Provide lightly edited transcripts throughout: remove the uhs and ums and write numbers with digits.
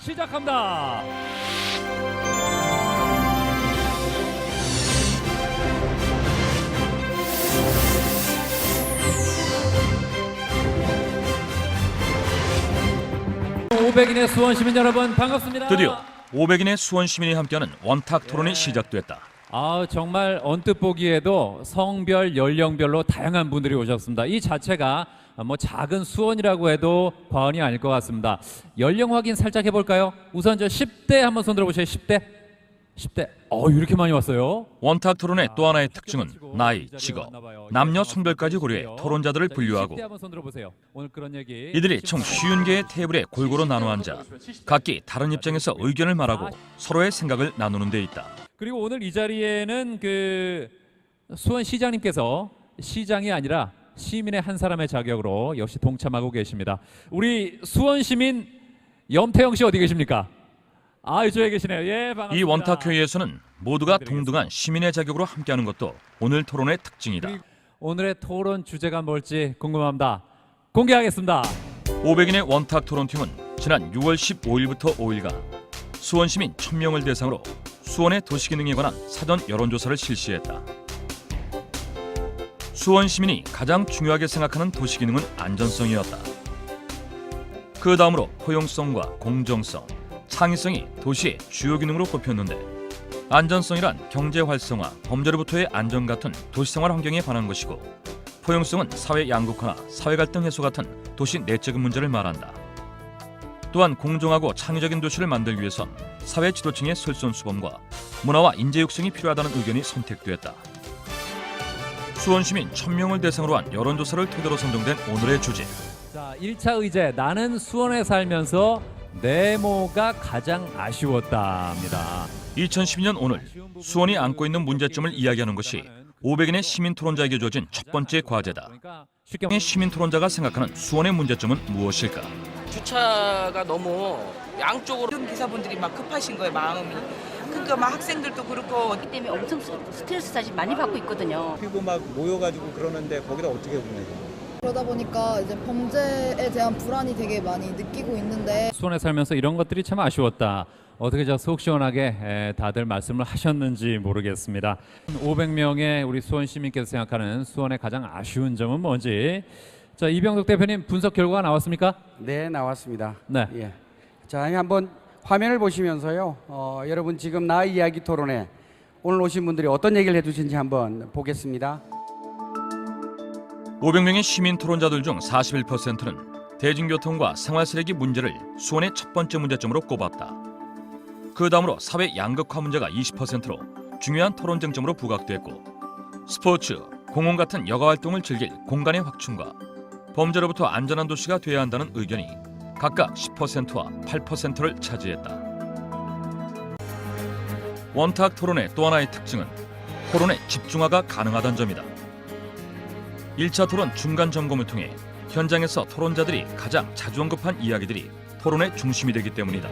시작합니다. (500인의) 수원 시민 여러분 반갑습니다. 드디어 500인의 수원 시민이 함께하는 원탁 토론이 시작됐다. 정말 언뜻 보기에도 성별, 연령별로 다양한 분들이 오셨습니다. 이 자체가 뭐 작은 수원이라고 해도 과언이 아닐 것 같습니다. 연령 확인 살짝 해볼까요? 우선 저 10대 한번 손 들어보세요. 10대. 이렇게 많이 왔어요. 원탁 토론의 또 하나의 특징은 나이, 직업, 남녀 성별까지 고려해 토론자들을 분류하고 이들이 총 50개의 테이블에 골고루 나눠 앉아 각기 다른 입장에서 의견을 말하고 서로의 생각을 나누는 데 있다. 그리고 오늘 이 자리에는 수원 시장님께서 시장이 아니라 시민의 한 사람의 자격으로 역시 동참하고 계십니다. 우리 수원 시민 염태영 씨 어디 계십니까? 이쪽에 계시네요. 예, 반갑습니다. 이 원탁 회의에서는 모두가 동등한 시민의 자격으로 함께하는 것도 오늘 토론의 특징이다. 오늘의 토론 주제가 뭘지 궁금합니다. 공개하겠습니다. 500인의 원탁 토론팀은 지난 6월 15일부터 5일간 수원 시민 1000명을 대상으로 수원의 도시기능에 관한 사전 여론조사를 실시했다. 수원 시민이 가장 중요하게 생각하는 도시기능은 안전성이었다. 그 다음으로 포용성과 공정성, 창의성이 도시의 주요 기능으로 꼽혔는데 안전성이란 경제 활성화, 범죄로부터의 안전 같은 도시생활 환경에 관한 것이고 포용성은 사회 양극화나 사회 갈등 해소 같은 도시 내적인 문제를 말한다. 또한 공정하고 창의적인 도시를 만들기 위해선 사회 지도층의 솔선수범과 문화와 인재 육성이 필요하다는 의견이 선택됐다. 수원 시민 1000명을 대상으로 한 여론조사를 토대로 선정된 오늘의 주제. 1차 의제 나는 수원에 살면서 네모가 가장 아쉬웠다입니다. 2012년 오늘 수원이 안고 있는 문제점을 이야기하는 것이 500인의 시민 토론자에게 주어진 첫 번째 과제다. 시민 토론자가 생각하는 수원의 문제점은 무엇일까? 주차가 너무 양쪽으로 기사분들이 막 급하신 거예요, 마음이. 그러니까 막 학생들도 그렇고 이 때문에 엄청 스트레스 사실 많이 받고 있거든요. 피고 막 모여가지고 그러는데 거기다 어떻게 보내요? 그러다 보니까 이제 범죄에 대한 불안이 되게 많이 느끼고 있는데 수원에 살면서 이런 것들이 참 아쉬웠다. 어떻게 속 시원하게 다들 말씀을 하셨는지 모르겠습니다. 500명의 우리 수원 시민께서 생각하는 수원의 가장 아쉬운 점은 뭔지. 자, 이병덕 대표님 분석 결과가 나왔습니까? 네, 나왔습니다. 네. 예. 자, 한번 화면을 보시면서요. 여러분 지금 나 이야기 토론에 오늘 오신 분들이 어떤 얘기를 해주신지 한번 보겠습니다. 500명의 시민 토론자들 중 41%는 대중교통과 생활쓰레기 문제를 수원의 첫 번째 문제점으로 꼽았다. 그 다음으로 사회 양극화 문제가 20%로 중요한 토론 쟁점으로 부각됐고 스포츠, 공원 같은 여가활동을 즐길 공간의 확충과 범죄로부터 안전한 도시가 돼야 한다는 의견이 각각 10%와 8%를 차지했다. 원탁 토론의 또 하나의 특징은 토론의 집중화가 가능하다는 점이다. 1차 토론 중간 점검을 통해 현장에서 토론자들이 가장 자주 언급한 이야기들이 토론의 중심이 되기 때문이다.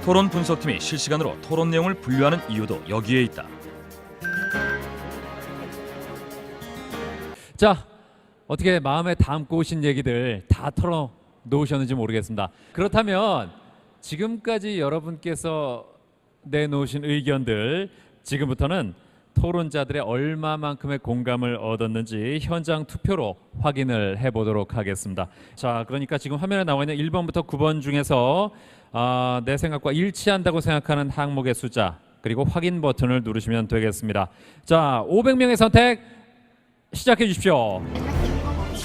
토론 분석팀이 실시간으로 토론 내용을 분류하는 이유도 여기에 있다. 자, 어떻게 마음에 담고 오신 얘기들 다 털어놓으셨는지 모르겠습니다. 그렇다면 지금까지 여러분께서 내놓으신 의견들 지금부터는 토론자들의 얼마만큼의 공감을 얻었는지 현장 투표로 확인을 해보도록 하겠습니다. 자, 그러니까 지금 화면에 나와 있는 1번부터 9번 중에서 내 생각과 일치한다고 생각하는 항목의 숫자 그리고 확인 버튼을 누르시면 되겠습니다. 자, 500명의 선택 시작해 주십시오.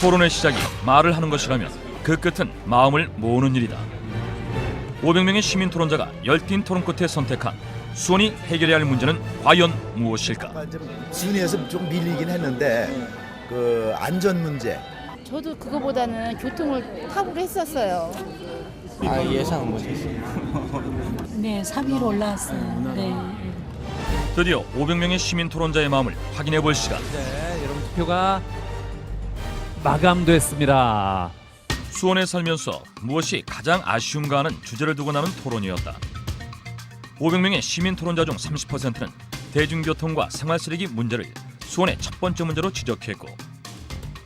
토론의 시작이 말을 하는 것이라면 그 끝은 마음을 모으는 일이다. 500명의 시민 토론자가 열띤 토론 끝에 선택한 수원이 해결해야 할 문제는 과연 무엇일까? 순위에서 좀 밀리긴 했는데 그 안전 문제. 저도 그거보다는 교통을 탑으로 했었어요. 예상 못했어요. 네, 3위로 올라왔어요. 네. 드디어 500명의 시민 토론자의 마음을 확인해 볼 시간. 네, 여러분 투표가 마감됐습니다. 수원에 살면서 무엇이 가장 아쉬운가 하는 주제를 두고 나눈 토론이었다. 500명의 시민 토론자 중 30%는 대중교통과 생활쓰레기 문제를 수원의 첫 번째 문제로 지적했고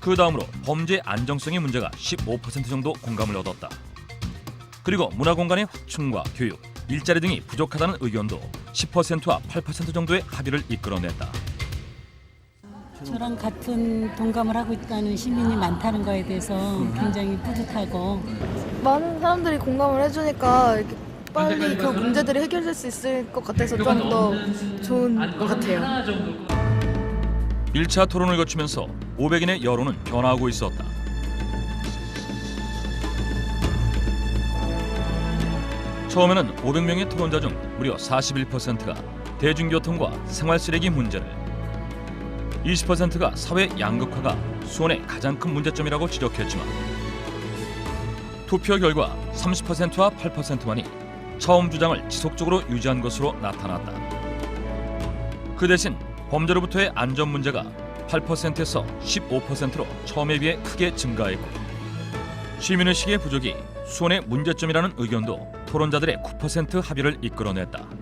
그 다음으로 범죄 안정성의 문제가 15% 정도 공감을 얻었다. 그리고 문화공간의 확충과 교육, 일자리 등이 부족하다는 의견도 10%와 8% 정도의 합의를 이끌어냈다. 저랑 같은 동감을 하고 있다는 시민이 많다는 거에 대해서 굉장히 뿌듯하고 많은 사람들이 공감을 해주니까 이렇게 빨리 그 문제들이 해결될 수 있을 것 같아서 좀 더 좋은 것 같아요. 1차 토론을 거치면서 500인의 여론은 변화하고 있었다. 처음에는 500명의 토론자 중 무려 41%가 대중교통과 생활쓰레기 문제를, 20%가 사회 양극화가 수원의 가장 큰 문제점이라고 지적했지만 투표 결과 30%와 8%만이 처음 주장을 지속적으로 유지한 것으로 나타났다. 그 대신 범죄로부터의 안전 문제가 8%에서 15%로 처음에 비해 크게 증가했고, 시민의식의 부족이 수원의 문제점이라는 의견도 토론자들의 9% 합의를 이끌어냈다.